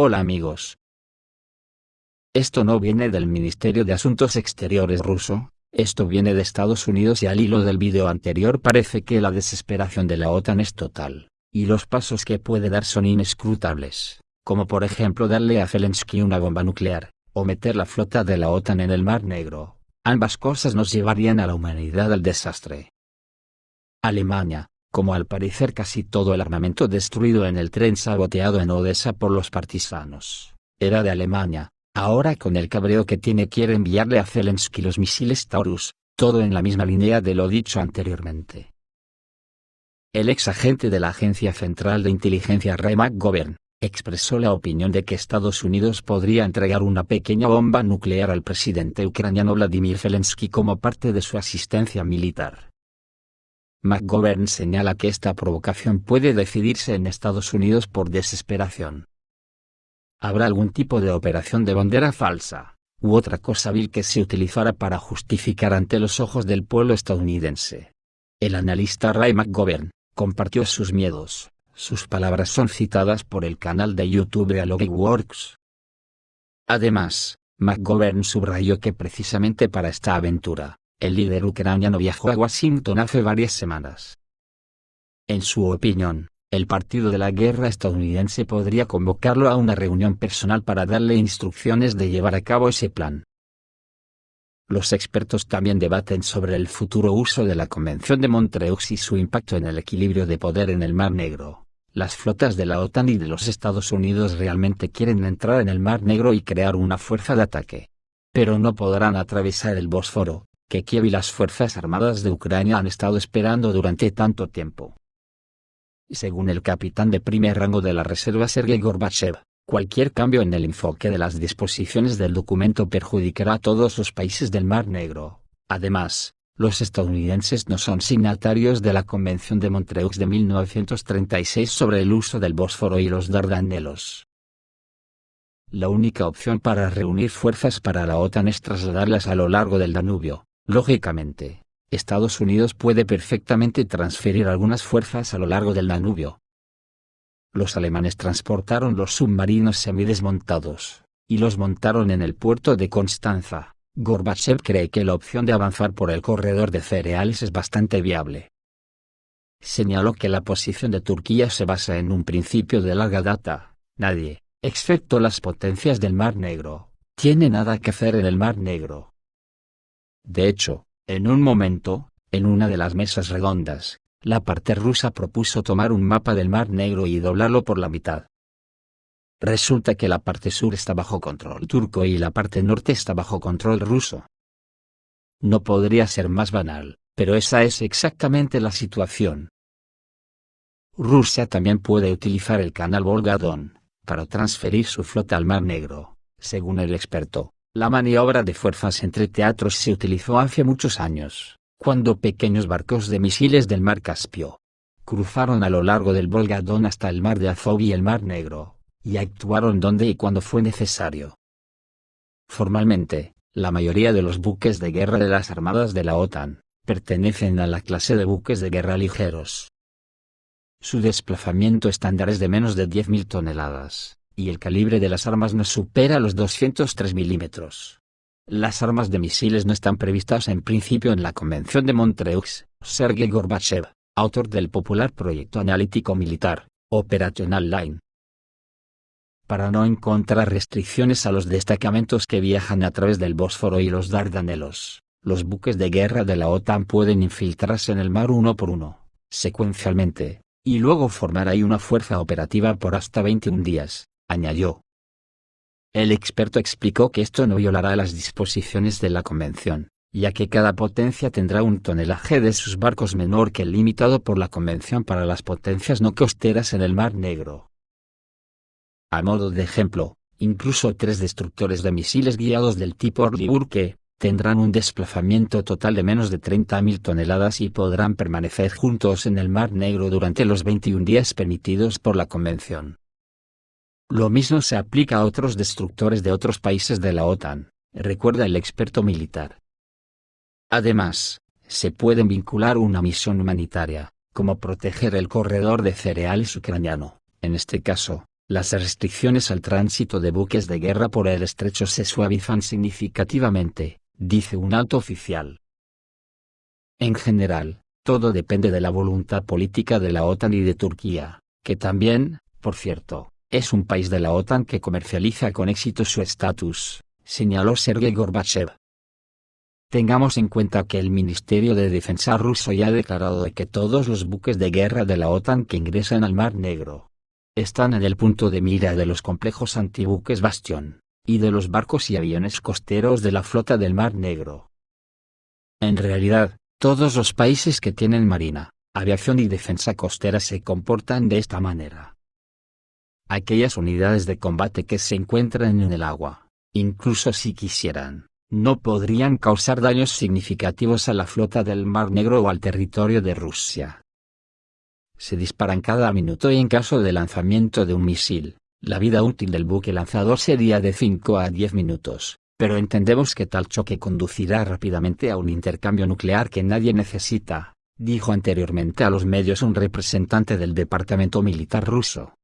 Hola amigos. Esto no viene del Ministerio de Asuntos Exteriores ruso, esto viene de Estados Unidos y al hilo del vídeo anterior parece que la desesperación de la OTAN es total, y los pasos que puede dar son inescrutables, como por ejemplo darle a Zelensky una bomba nuclear, o meter la flota de la OTAN en el Mar Negro. Ambas cosas nos llevarían a la humanidad al desastre. Alemania, como al parecer casi todo el armamento destruido en el tren saboteado en Odessa por los partisanos, era de Alemania, ahora con el cabreo que tiene quiere enviarle a Zelensky los misiles Taurus, todo en la misma línea de lo dicho anteriormente. El ex agente de la Agencia Central de Inteligencia Ray McGovern, expresó la opinión de que Estados Unidos podría entregar una pequeña bomba nuclear al presidente ucraniano Vladimir Zelensky como parte de su asistencia militar. McGovern señala que esta provocación puede decidirse en Estados Unidos por desesperación. Habrá algún tipo de operación de bandera falsa, u otra cosa vil que se utilizará para justificar ante los ojos del pueblo estadounidense. El analista Ray McGovern compartió sus miedos, sus palabras son citadas por el canal de YouTube Dialogue Works. Además, McGovern subrayó que precisamente para esta aventura, el líder ucraniano viajó a Washington hace varias semanas. En su opinión, el partido de la guerra estadounidense podría convocarlo a una reunión personal para darle instrucciones de llevar a cabo ese plan. Los expertos también debaten sobre el futuro uso de la Convención de Montreux y su impacto en el equilibrio de poder en el Mar Negro. Las flotas de la OTAN y de los Estados Unidos realmente quieren entrar en el Mar Negro y crear una fuerza de ataque. Pero no podrán atravesar el Bósforo, que Kiev y las Fuerzas Armadas de Ucrania han estado esperando durante tanto tiempo. Según el capitán de primer rango de la Reserva Sergei Gorbachev, cualquier cambio en el enfoque de las disposiciones del documento perjudicará a todos los países del Mar Negro. Además, los estadounidenses no son signatarios de la Convención de Montreux de 1936 sobre el uso del Bósforo y los Dardanelos. La única opción para reunir fuerzas para la OTAN es trasladarlas a lo largo del Danubio. Lógicamente, Estados Unidos puede perfectamente transferir algunas fuerzas a lo largo del Danubio. Los alemanes transportaron los submarinos semidesmontados, y los montaron en el puerto de Constanza. Gorbachev cree que la opción de avanzar por el corredor de cereales es bastante viable. Señaló que la posición de Turquía se basa en un principio de larga data: nadie, excepto las potencias del Mar Negro, tiene nada que hacer en el Mar Negro. De hecho, en un momento, en una de las mesas redondas, la parte rusa propuso tomar un mapa del Mar Negro y doblarlo por la mitad. Resulta que la parte sur está bajo control turco y la parte norte está bajo control ruso. No podría ser más banal, pero esa es exactamente la situación. Rusia también puede utilizar el canal Volga-Don para transferir su flota al Mar Negro, según el experto. La maniobra de fuerzas entre teatros se utilizó hace muchos años, cuando pequeños barcos de misiles del Mar Caspio cruzaron a lo largo del Volga-Don hasta el Mar de Azov y el Mar Negro, y actuaron donde y cuando fue necesario. Formalmente, la mayoría de los buques de guerra de las armadas de la OTAN pertenecen a la clase de buques de guerra ligeros. Su desplazamiento estándar es de menos de 10.000 toneladas. Y el calibre de las armas no supera los 203 milímetros. Las armas de misiles no están previstas en principio en la Convención de Montreux. Sergei Gorbachev, autor del popular proyecto analítico militar, Operational Line. Para no encontrar restricciones a los destacamentos que viajan a través del Bósforo y los Dardanelos, los buques de guerra de la OTAN pueden infiltrarse en el mar uno por uno, secuencialmente, y luego formar ahí una fuerza operativa por hasta 21 días. Añadió. El experto explicó que esto no violará las disposiciones de la Convención, ya que cada potencia tendrá un tonelaje de sus barcos menor que el limitado por la Convención para las potencias no costeras en el Mar Negro. A modo de ejemplo, incluso 3 destructores de misiles guiados del tipo Orly Burke tendrán un desplazamiento total de menos de 30.000 toneladas y podrán permanecer juntos en el Mar Negro durante los 21 días permitidos por la Convención. Lo mismo se aplica a otros destructores de otros países de la OTAN, recuerda el experto militar. Además, se pueden vincular una misión humanitaria, como proteger el corredor de cereales ucraniano, en este caso, Las restricciones al tránsito de buques de guerra por el estrecho se suavizan significativamente, dice un alto oficial. En general, todo depende de la voluntad política de la OTAN y de Turquía, que también, por cierto, es un país de la OTAN que comercializa con éxito su estatus, señaló Sergei Gorbachev. Tengamos en cuenta que el Ministerio de Defensa ruso ya ha declarado de que todos los buques de guerra de la OTAN que ingresan al Mar Negro están en el punto de mira de los complejos antibuques Bastión, y de los barcos y aviones costeros de la flota del Mar Negro. En realidad, todos los países que tienen marina, aviación y defensa costera se comportan de esta manera. Aquellas unidades de combate que se encuentran en el agua, incluso si quisieran, no podrían causar daños significativos a la flota del Mar Negro o al territorio de Rusia. Se disparan cada minuto y en caso de lanzamiento de un misil, la vida útil del buque lanzador sería de 5 a 10 minutos, pero entendemos que tal choque conducirá rápidamente a un intercambio nuclear que nadie necesita, dijo anteriormente a los medios un representante del Departamento Militar ruso.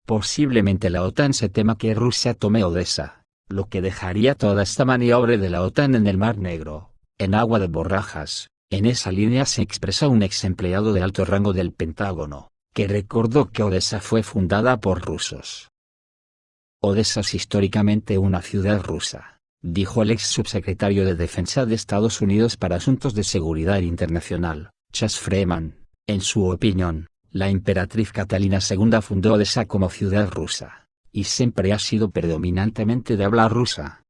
Posiblemente la OTAN se tema que Rusia tome Odessa, lo que dejaría toda esta maniobra de la OTAN en el Mar Negro, en agua de borrajas. En esa línea se expresa un ex empleado de alto rango del Pentágono, que recordó que Odessa fue fundada por rusos. Odessa es históricamente una ciudad rusa, dijo el ex subsecretario de Defensa de Estados Unidos para Asuntos de Seguridad Internacional, Chas Freeman. En su opinión, la emperatriz Catalina II fundó Odessa como ciudad rusa, y siempre ha sido predominantemente de habla rusa.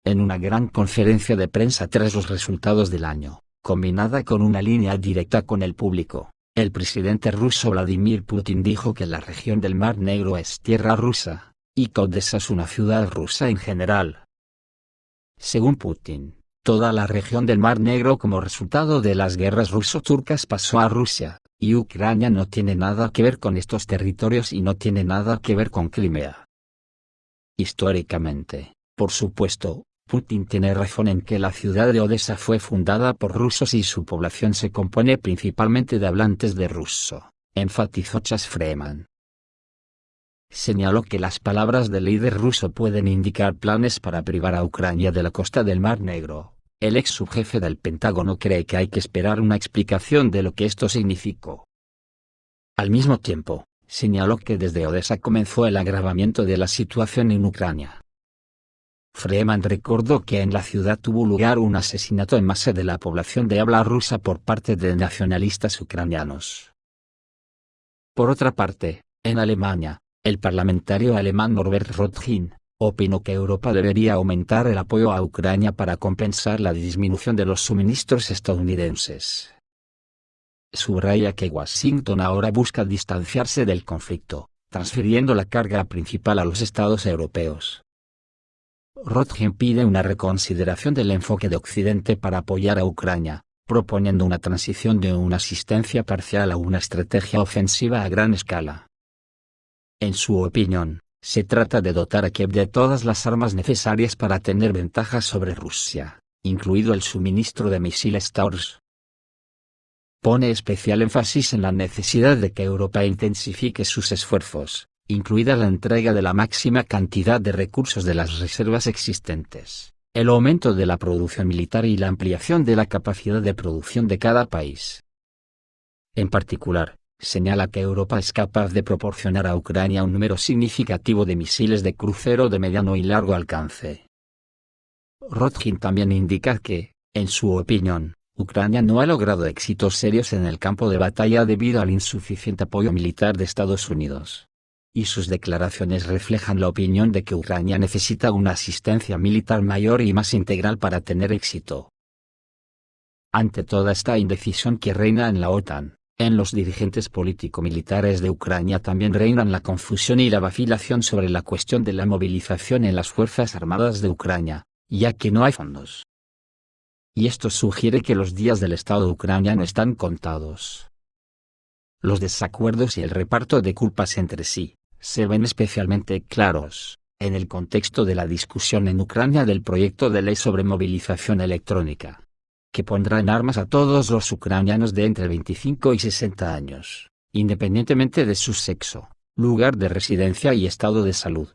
En una gran conferencia de prensa tras los resultados del año, combinada con una línea directa con el público, el presidente ruso Vladimir Putin dijo que la región del Mar Negro es tierra rusa, y que Odessa es una ciudad rusa en general. Según Putin, toda la región del Mar Negro como resultado de las guerras ruso-turcas pasó a Rusia, y Ucrania no tiene nada que ver con estos territorios y no tiene nada que ver con Crimea. Históricamente, por supuesto, Putin tiene razón en que la ciudad de Odessa fue fundada por rusos y su población se compone principalmente de hablantes de ruso, enfatizó Chas Freeman. Señaló que las palabras del líder ruso pueden indicar planes para privar a Ucrania de la costa del Mar Negro. El ex subjefe del Pentágono cree que hay que esperar una explicación de lo que esto significó. Al mismo tiempo, señaló que desde Odessa comenzó el agravamiento de la situación en Ucrania. Freeman recordó que en la ciudad tuvo lugar un asesinato en masa de la población de habla rusa por parte de nacionalistas ucranianos. Por otra parte, en Alemania, el parlamentario alemán Norbert Röttgen opinó que Europa debería aumentar el apoyo a Ucrania para compensar la disminución de los suministros estadounidenses. Subraya que Washington ahora busca distanciarse del conflicto, transfiriendo la carga principal a los estados europeos. Röttgen pide una reconsideración del enfoque de Occidente para apoyar a Ucrania, proponiendo una transición de una asistencia parcial a una estrategia ofensiva a gran escala. En su opinión, se trata de dotar a Kiev de todas las armas necesarias para tener ventajas sobre Rusia, incluido el suministro de misiles Taurus. Pone especial énfasis en la necesidad de que Europa intensifique sus esfuerzos, incluida la entrega de la máxima cantidad de recursos de las reservas existentes, el aumento de la producción militar y la ampliación de la capacidad de producción de cada país. En particular, señala que Europa es capaz de proporcionar a Ucrania un número significativo de misiles de crucero de mediano y largo alcance. Röttgen también indica que, en su opinión, Ucrania no ha logrado éxitos serios en el campo de batalla debido al insuficiente apoyo militar de Estados Unidos. Y sus declaraciones reflejan la opinión de que Ucrania necesita una asistencia militar mayor y más integral para tener éxito. Ante toda esta indecisión que reina en la OTAN, en los dirigentes político-militares de Ucrania también reinan la confusión y la vacilación sobre la cuestión de la movilización en las Fuerzas Armadas de Ucrania, ya que no hay fondos. Y esto sugiere que los días del Estado ucraniano están contados. Los desacuerdos y el reparto de culpas entre sí se ven especialmente claros en el contexto de la discusión en Ucrania del proyecto de ley sobre movilización electrónica, que pondrá en armas a todos los ucranianos de entre 25 y 60 años, independientemente de su sexo, lugar de residencia y estado de salud.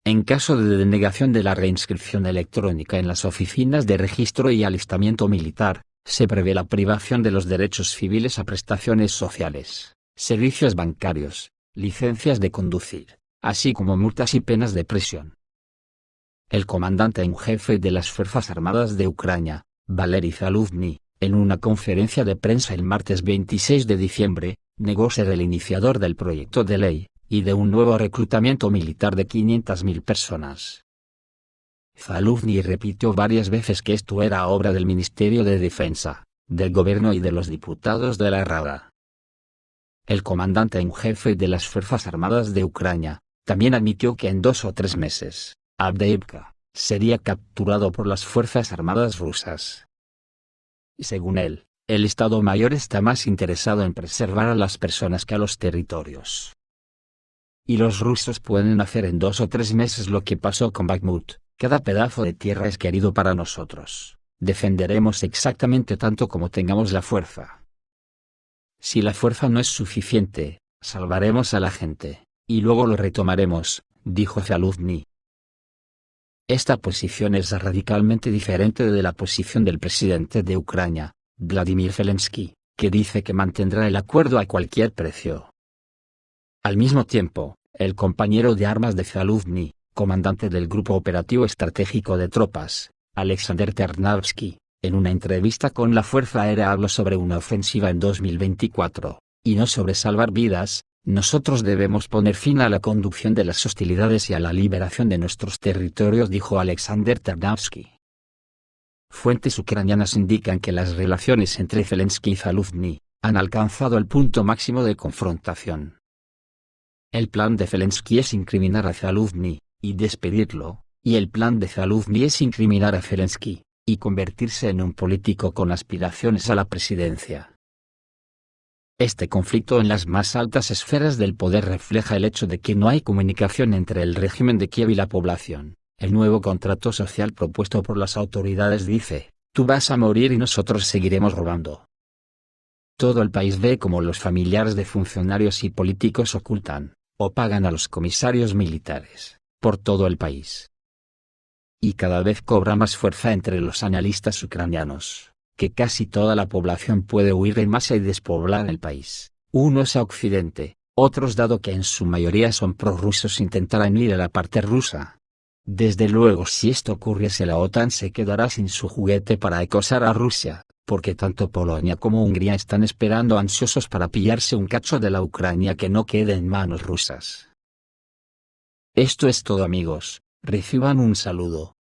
En caso de denegación de la reinscripción electrónica en las oficinas de registro y alistamiento militar, se prevé la privación de los derechos civiles a prestaciones sociales, servicios bancarios, licencias de conducir, así como multas y penas de prisión. El comandante en jefe de las Fuerzas Armadas de Ucrania, Valery Zaluzhny, en una conferencia de prensa el martes 26 de diciembre, negó ser el iniciador del proyecto de ley, y de un nuevo reclutamiento militar de 500.000 personas. Zaluzhny repitió varias veces que esto era obra del Ministerio de Defensa, del gobierno y de los diputados de la Rada. El comandante en jefe de las Fuerzas Armadas de Ucrania, también admitió que en 2 o 3 meses, Avdiivka sería capturado por las Fuerzas Armadas rusas. Según él, el Estado Mayor está más interesado en preservar a las personas que a los territorios. Y los rusos pueden hacer en 2 o 3 meses lo que pasó con Bakhmut. Cada pedazo de tierra es querido para nosotros. Defenderemos exactamente tanto como tengamos la fuerza. Si la fuerza no es suficiente, salvaremos a la gente, y luego lo retomaremos, dijo Zaluzhny. Esta posición es radicalmente diferente de la posición del presidente de Ucrania, Vladimir Zelensky, que dice que mantendrá el acuerdo a cualquier precio. Al mismo tiempo, el compañero de armas de Zaluzhny, comandante del Grupo Operativo Estratégico de Tropas, Alexander Ternavsky, en una entrevista con la Fuerza Aérea habló sobre una ofensiva en 2024, y no sobre salvar vidas. Nosotros debemos poner fin a la conducción de las hostilidades y a la liberación de nuestros territorios, dijo Alexander Ternavsky. Fuentes ucranianas indican que las relaciones entre Zelensky y Zaluzhny han alcanzado el punto máximo de confrontación. El plan de Zelensky es incriminar a Zaluzhny y despedirlo, y el plan de Zaluzhny es incriminar a Zelensky y convertirse en un político con aspiraciones a la presidencia. Este conflicto en las más altas esferas del poder refleja el hecho de que no hay comunicación entre el régimen de Kiev y la población. El nuevo contrato social propuesto por las autoridades dice: tú vas a morir y nosotros seguiremos robando. Todo el país ve cómo los familiares de funcionarios y políticos ocultan, o pagan a los comisarios militares, por todo el país. Y cada vez cobra más fuerza entre los analistas ucranianos, que casi toda la población puede huir en masa y despoblar el país. Unos a Occidente, otros, dado que en su mayoría son prorrusos, intentarán ir a la parte rusa. Desde luego, si esto ocurriese, la OTAN se quedará sin su juguete para acosar a Rusia, porque tanto Polonia como Hungría están esperando ansiosos para pillarse un cacho de la Ucrania que no quede en manos rusas. Esto es todo, amigos, reciban un saludo.